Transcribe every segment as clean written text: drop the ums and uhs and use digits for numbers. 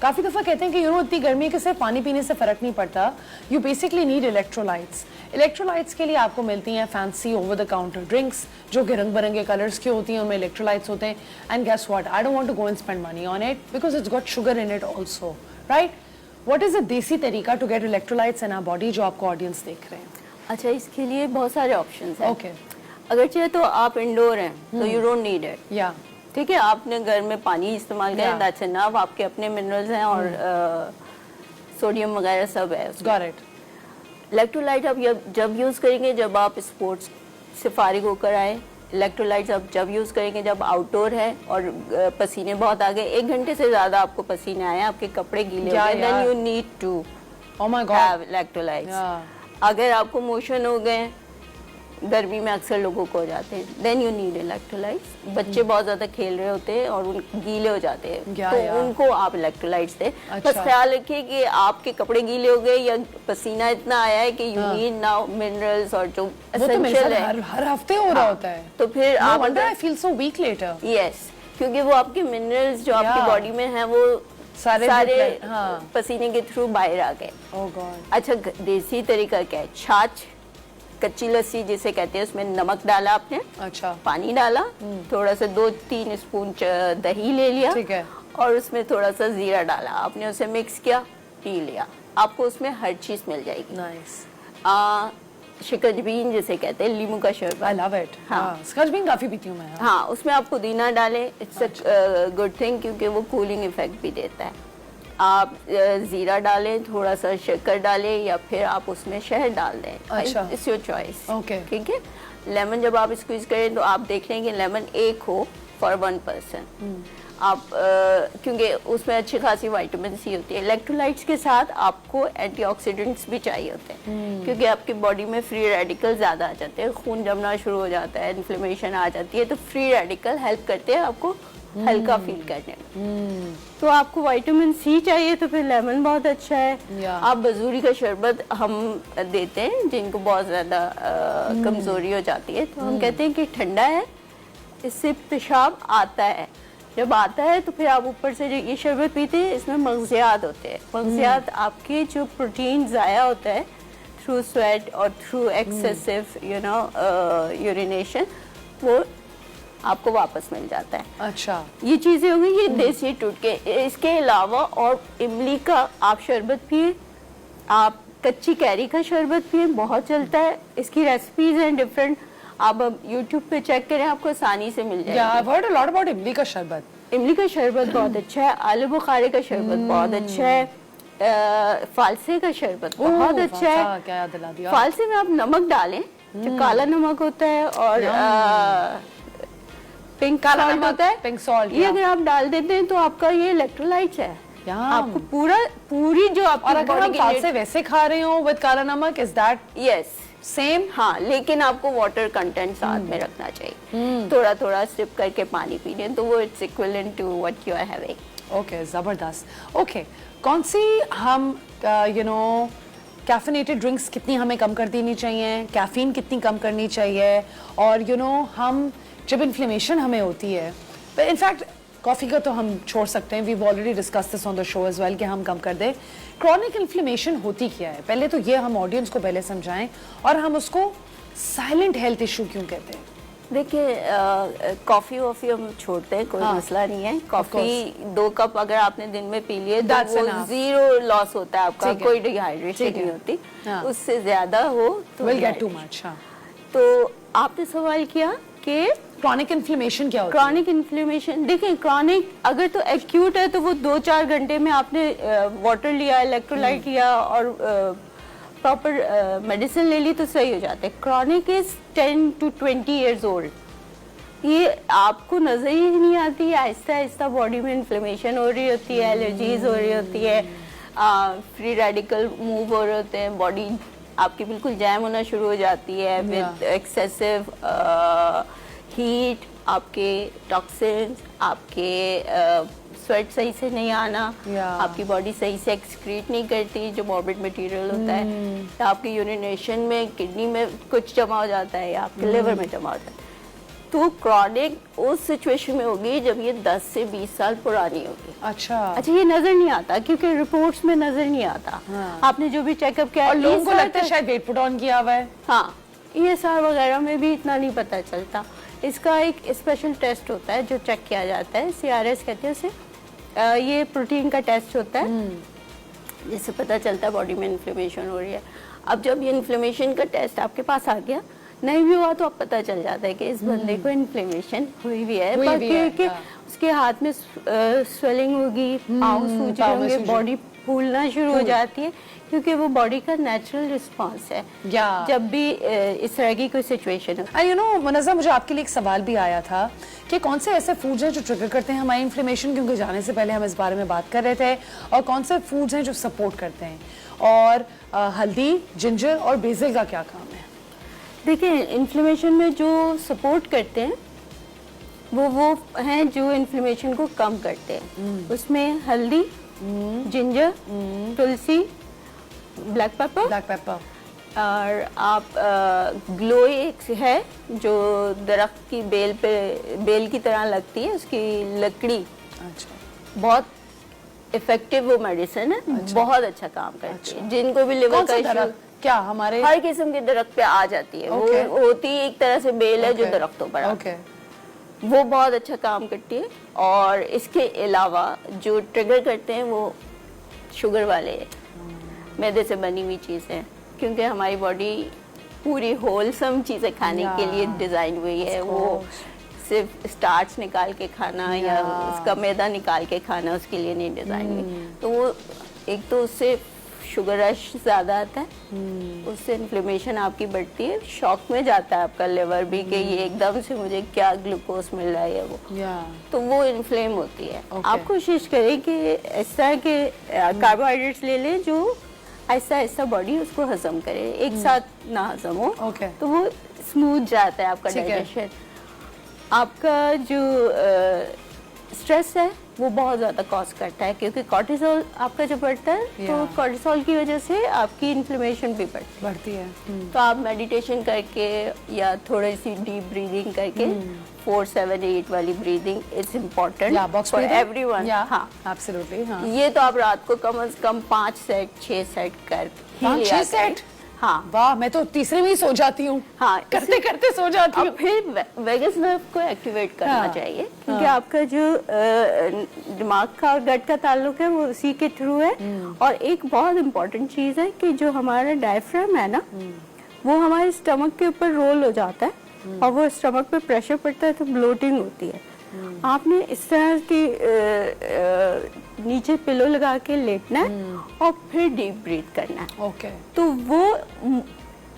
काफी दफा कहते हैं कि इतनी गर्मी के सिर्फ पानी पीने से फर्क नहीं पड़ता, you basically need electrolytes. Electrolytes के लिए आपको मिलती हैं fancy over the counter drinks जो कि रंग बिरंगे कलर्स की होती हैं, उनमें इलेक्ट्रोलाइट्स होते हैं। And guess what, I don't want to go and spend money on it because it's got sugar in it also, right? What is a desi तरीका to get electrolytes in our body जो आपको audience देख रहे हैं? अच्छा, इसके लिए बहुत सारे ऑप्शंस हैं। ओके, अगर चाहे तो आप इंडोर हैं तो यू डोंट नीड इट, या ठीक है, आपने घर में पानी इस्तेमाल करें, दैट्स इनफ, आपके अपने मिनरल्स हैं और सोडियम वगैरह सब है। Got it. इलेक्ट्रोलाइट आप जब यूज़ करेंगे जब आप स्पोर्ट्स से फारिग होकर आए। इलेक्ट्रोलाइट्स आप जब यूज़ करेंगे जब आउटडोर है और पसीने बहुत आ गए, 1 घंटे से ज़्यादा आपको पसीने आए, आपके कपड़े गीले हो गए, then you need to have electrolytes. अगर आपको मोशन हो गए, गर्मी में अक्सर लोगों को हो जाते हैं, देन यू नीड इलेक्ट्रोलाइट्स। बच्चे बहुत ज्यादा खेल रहे होते हैं और गीले हो जाते हैं, तो उनको आप इलेक्ट्रोलाइट्स दें। बस ख्याल रखिए कि आपके कपड़े गीले हो गए या पसीना इतना आया है कि यू नीड नाउ मिनरल्स और जो एसेंशियल है। हर हफ्ते हो रहा होता है, तो फिर आप I feel so weak later. Yes, क्योंकि वो आपके मिनरल्स जो आपकी बॉडी में है वो सारे पसीने के थ्रू बाहर आ गए। अच्छा, देसी तरीका क्या है? छाछ, कच्ची लस्सी जिसे कहते हैं, उसमें नमक डाला आपने, अच्छा, पानी डाला, थोड़ा सा 2-3 स्पून दही ले लिया, ठीक है, और उसमें थोड़ा सा जीरा डाला, आपने उसे मिक्स किया, पी लिया, आपको उसमें हर चीज मिल जाएगी। नाइस। शिकंजबीन जिसे कहते हैं, लीमू का शरबत, आई लव इट। हाँ, शिकंजबीन काफी पीती हूँ मैं। हाँ, उसमें आप पुदीना डालें, इट्स अ गुड थिंग क्योंकि वो कूलिंग इफेक्ट भी देता है। आप जीरा डालें, थोड़ा सा शक्कर डालें या फिर आप उसमें शहद डाल दें, इट्स योर चॉइस। ओके, ठीक है। लेमन जब आप स्क्वीज करें तो आप देख लें कि लेमन 1 हो फॉर 1 पर्सन। आप क्योंकि उसमें अच्छी खासी विटामिन सी होती है। इलेक्ट्रोलाइट्स के साथ आपको एंटीऑक्सीडेंट्स भी चाहिए होते हैं, क्योंकि आपकी बॉडी में फ्री रेडिकल ज़्यादा आ जाते हैं, खून जमना शुरू हो जाता है, इन्फ्लेमेशन आ जाती है, तो फ्री रेडिकल हेल्प करते हैं आपको हल्का फील करने में। तो आपको विटामिन सी चाहिए तो फिर लेमन बहुत अच्छा है। आप बजूरी का शरबत हम देते हैं जिनको बहुत ज़्यादा कमज़ोरी हो जाती है, तो हम कहते हैं कि ठंडा है, इससे पेशाब आता है, जब आता है तो फिर आप ऊपर से जो ये शरबत पीते हैं, इसमें मग़ज़ियात होते हैं। मग़ज़ियात आपके जो प्रोटीन ज़ाया होता है थ्रू स्वेट और थ्रू एक्सेसिव यूरिनेशन, वो आपको वापस मिल जाता है। अच्छा, ये चीजें हो गई, ये देसी टुटके। इसके अलावा और इमली का आप शरबत पिए, आप कच्ची कैरी का शरबत पिए, बहुत चलता है। इसकी रेसिपीज हैं डिफरेंट, आप यूट्यूब पे चेक करें, आपको आसानी से मिल जाएगी। I've heard a lot about इमली का शरबत। इमली का शरबत बहुत अच्छा है। आलू बुखारे का शरबत बहुत अच्छा है। फालसे का शरबत बहुत अच्छा है। क्या याद दिला दिया। फालसे में आप नमक डालें, जो काला नमक होता है, और पिंक सॉल्ट होता है, पिंक सॉल्ट, ये अगर आप डाल देते हैं तो आपका ये इलेक्ट्रोलाइट्स है। आपको पूरी जो आप, और अगर हम फालसे वैसे खा रहे हो विद काला नमक, इज दैट यस सेम? हाँ, लेकिन आपको वाटर कंटेंट साथ में रखना चाहिए, थोड़ा थोड़ा सिप करके पानी पीने, तो वो it's equivalent to what you are having. Okay, जबरदस्त। ओके, कौन सी हम कैफिनेटेड ड्रिंक्स कितनी हमें कम कर देनी चाहिए, कैफीन कितनी कम करनी चाहिए, और हम जब इन्फ्लेमेशन हमें होती है, इनफैक्ट कॉफ़ी का तो हम छोड़ सकते हैं, we already discuss this on the show as well कि हम कम कर दें। क्रॉनिक इन्फ्लेमेशन होती क्या है, पहले तो ये हम ऑडियंस को पहले समझाएं, और हम उसको साइलेंट हेल्थ इशू क्यों कहते हैं? देखिए, कॉफ़ी वॉफ़ी हम छोड़ते हैं, कोई मसला नहीं है। कॉफ़ी 2 कप अगर आपने दिन में पी लिए तो वो 0 लॉस होता है आपका, कोई डिहाइड्रेशन नहीं होती। उससे ज़्यादा हो तो विल गेट टू मच। तो आपने सवाल किया कि क्रॉनिक इन्फ्लेमेशन क्या होता है? क्रॉनिक इन्फ्लेमेशन, देखिए, क्रॉनिक अगर तो एक्यूट है तो वो 2-4 घंटे में आपने वाटर लिया, इलेक्ट्रोलाइट लिया और प्रॉपर मेडिसिन ले ली तो सही हो जाता है। Chronic is 10 to 20 years old, ये आपको नजर ही नहीं आती है, आहिस्ता आहिस्ता बॉडी में इन्फ्लेमेशन हो रही होती है, एलर्जीज हो रही होती है, फ्री रेडिकल मूव हो रहे होते हैं, बॉडी आपकी बिल्कुल जैम होना शुरू हो जाती है विद एक्सेसिव हीट, आपके टॉक्सिन्स, आपके स्वेट सही से नहीं आना, आपकी बॉडी सही से एक्सक्रीट नहीं करती जो मॉर्बिड मटेरियल होता है, या आपकी यूरिनेशन में, किडनी में कुछ जमा हो जाता है, या आपके लिवर में जमा हो जाता है। तो क्रॉनिक उस सिचुएशन में होगी जब ये 10 से 20 साल पुरानी होगी। अच्छा, ये नजर नहीं आता क्योंकि रिपोर्ट्स में नजर नहीं आता। हाँ। आपने जो भी चेकअप किया और लोगों को लगता है शायद वेट पुट ऑन किया हुआ है। हाँ, ESR वगैरह में भी इतना नहीं पता चलता। इसका एक स्पेशल टेस्ट होता है जो चेक किया जाता है, CRS कहते हैं उसे। ये प्रोटीन का टेस्ट होता है जिससे पता चलता है बॉडी में इन्फ्लेमेशन हो रही है। अब जब ये इन्फ्लेमेशन का टेस्ट आपके पास आ गया, नहीं भी हुआ तो अब पता चल जाता है कि इस बंदे को इन्फ्लेमेशन हुई भी है, कि उसके हाथ में स्वेलिंग होगी, पाँव सूज होंगे, बॉडी फूलना शुरू हो जाती है, क्योंकि वो बॉडी का नेचुरल रिस्पांस है जब भी इस तरह की कोई सिचुएशन है। यू नो मुनज़्ज़म, मुझे आपके लिए एक सवाल भी आया था कि कौन से ऐसे फूड्स हैं जो ट्रिगर करते हैं हमारी इन्फ्लेमेशन, क्योंकि जाने से पहले हम इस बारे में बात कर रहे थे, और कौन से फूड्स हैं जो सपोर्ट करते हैं, और हल्दी, जिंजर और बेसिल का क्या काम है? देखिए, इन्फ्लेमेशन में जो सपोर्ट करते हैं वो हैं जो इन्फ्लेमेशन को कम करते हैं। उसमें हल्दी, जिंजर, तुलसी, ब्लैक पेपर, और आप ग्लो एक है जो दरख्त की बेल की तरह लगती है, उसकी लकड़ी। अच्छा, बहुत इफेक्टिव वो मेडिसिन है। अच्छा। बहुत अच्छा काम करती है। जिनको भी लिवर का इशू, क्या हमारे हर किस्म के दरख्त पे आ जाती है। वो होती एक तरह से बेल है जो दरख्तों पर आती है। वो बहुत अच्छा काम करती है। और इसके अलावा जो ट्रिगर करते हैं वो शुगर वाले मैदे से बनी हुई चीज़ें, क्योंकि हमारी बॉडी पूरी होलसम चीज़ें खाने के लिए डिज़ाइन हुई है। वो सिर्फ स्टार्च निकाल के खाना या उसका मैदा निकाल के खाना उसके लिए नहीं डिज़ाइन हुई। तो वो एक तो उससे शुगर रश ज़्यादा आता है, उससे इन्फ्लेमेशन आपकी बढ़ती है, शॉक में जाता है आपका लिवर भी कि ये एकदम से मुझे क्या ग्लूकोज मिल रहा है वो, तो वो इन्फ्लेम होती है। आप कोशिश करें कि इस तरह के कार्बोहाइड्रेट्स ले लें जो ऐसा ऐसा बॉडी उसको हजम करे, एक साथ ना हजम हो, तो वो स्मूथ जाता है आपका डाइजेशन। आपका जो स्ट्रेस है वो बहुत ज़्यादा कॉज करता है, क्योंकि कॉर्टिसोल आपका जो बढ़ता है, तो कॉर्टिसोल की वजह से आपकी इन्फ्लेमेशन भी बढ़ती है। तो आप मेडिटेशन करके या थोड़ी सी डीप ब्रीदिंग करके 4-7-8 वाली breathing is important for everyone. हाँ, एब्सोल्युटली। हाँ, ये तो आप रात को कम से कम 5 सेट 6 सेट कर ही 6 सेट। हाँ, वाह, मैं तो तीसरे में ही सो जाती हूँ। हाँ, करते करते सो जाती हूँ। फिर वेगस नर्व को एक्टिवेट करना चाहिए, क्योंकि आपका जो दिमाग का और गट का ताल्लुक है वो उसी के थ्रू है। और एक बहुत इम्पोर्टेंट चीज है कि जो हमारा डायफ्राम है ना, वो हमारे स्टमक के ऊपर रोल हो जाता है, और वो स्टमक पे प्रेशर पड़ता है तो ब्लोटिंग होती है। आपने इस तरह की नीचे पिलो लगा के लेटना है और फिर डीप ब्रीथ करना है। तो वो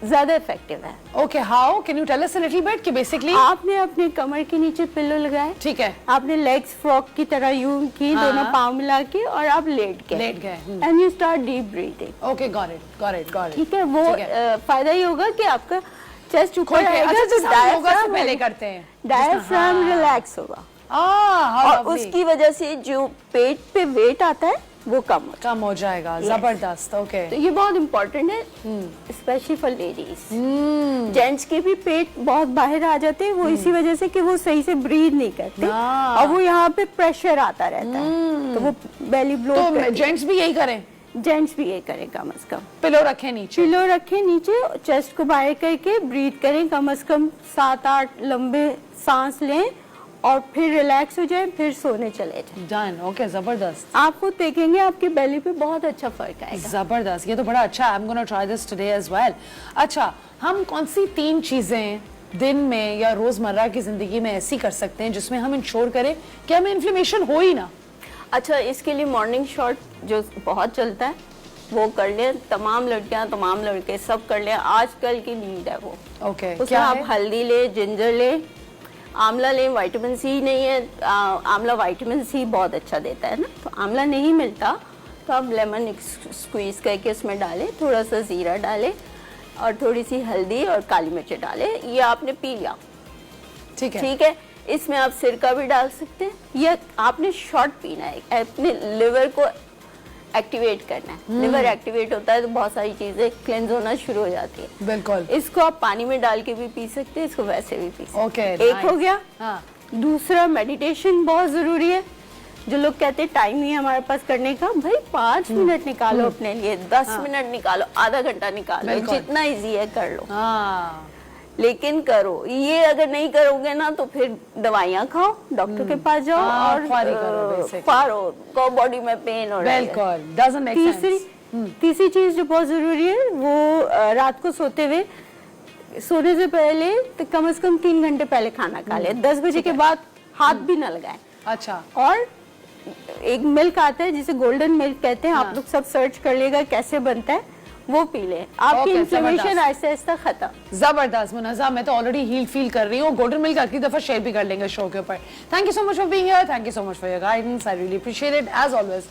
ज्यादा इफेक्टिव है। Okay, how can you tell us a little bit? कि बेसिकली आपने अपने कमर के नीचे पिलो लगाए, ठीक है, आपने लेग्स फ्रॉक की तरह यूं की, दोनों पाँव मिला के, और आप लेट गए and you start deep breathing. Okay, got it. ठीक है, वो फायदा ये होगा कि आपका चेस्ट ऊपर आएगा, पहले करते हैं, डायफ्राम रिलैक्स होगा, और उसकी वजह से जो पेट पे वेट आता है वो कम हो जाएगा। जबरदस्त। ओके, तो ये बहुत इम्पोर्टेंट है, स्पेशली फॉर लेडीज। जेंट्स के भी पेट बहुत बाहर आ जाते हैं, वो इसी वजह से कि वो सही से ब्रीथ नहीं करते, और वो यहाँ पे प्रेशर आता रहता है, तो वो बेली ब्लोट। तो जेंट्स भी यही करें? जेंट्स भी ये करें, कम से कम पिलो रखें नीचे, चेस्ट को बाहर करके ब्रीथ करें, कम से कम 7-8 लंबे सांस लें, और फिर रिलैक्स हो जाए, फिर सोने चले जाए। डन। ओके, जबरदस्त। आपको देखेंगे आपके बेली पे बहुत अच्छा फर्क आएगा। जबरदस्त, ये तो बड़ा अच्छा है। I am gonna try this today as well. अच्छा, हम कौन सी 3 चीजें दिन में या रोजमर्रा की जिंदगी में ऐसी कर सकते हैं जिसमें हम इंश्योर करें कि हमें इन्फ्लेमेशन हो ही ना? अच्छा, इसके लिए मॉर्निंग शॉट जो बहुत चलता है वो कर लें, तमाम लड़कियां तमाम लड़के सब कर लें, आजकल की नीड है वो। ओके, उसमें आप हल्दी ले, जिंजर ले, आंवला लें। विटामिन सी नहीं है, आंवला विटामिन सी बहुत अच्छा देता है ना, तो आंवला नहीं मिलता तो आप लेमन स्क्वीज करके उसमें डालें, थोड़ा सा जीरा डालें और थोड़ी सी हल्दी और काली मिर्च डालें, ये आपने पी लिया, ठीक है। इसमें आप सिरका भी डाल सकते हैं, या आपने शॉट पीना है, अपने लिवर को एक्टिवेट करना है। लिवर एक्टिवेट होता है तो बहुत सारी चीजें क्लेंज होना शुरू हो जाती है। बिल्कुल। इसको आप पानी में डाल के भी पी सकते हैं, इसको वैसे भी पी सकते हैं। ओके, एक हो गया। हाँ। दूसरा, मेडिटेशन बहुत जरूरी है। जो लोग कहते हैं टाइम नहीं है हमारे पास करने का, भाई 5 मिनट निकालो अपने लिए, 10 मिनट निकालो, आधा घंटा निकालो, जितना इजी है कर लो। हाँ। लेकिन करो, ये अगर नहीं करोगे ना तो फिर दवाइयाँ खाओ, डॉक्टर के पास जाओ और फारो बॉडी में पेन हो रहा है। बिल्कुल, doesn't make sense। तीसरी चीज जो बहुत जरूरी है वो रात को सोते हुए, सोने से पहले तो कम से कम 3 घंटे पहले खाना खा ले। 10 बजे के बाद हाथ भी न लगाए। अच्छा। और एक मिल्क आता है जिसे गोल्डन मिल्क कहते हैं, आप लोग सब सर्च कर लेगा कैसे बनता है, वो पी ले, आपकी इन्फ्लेमेशन आहिस्ता आहिस्ता खत्म। जबरदस्त मुनज़्ज़ा, मैं तो ऑलरेडी हील फील कर रही हूँ। गोल्डन मिल्क अगली दफा शेयर भी कर लेंगे शो के ऊपर। Thank you so much for being here, thank you so much for your guidance, I really appreciate it as always.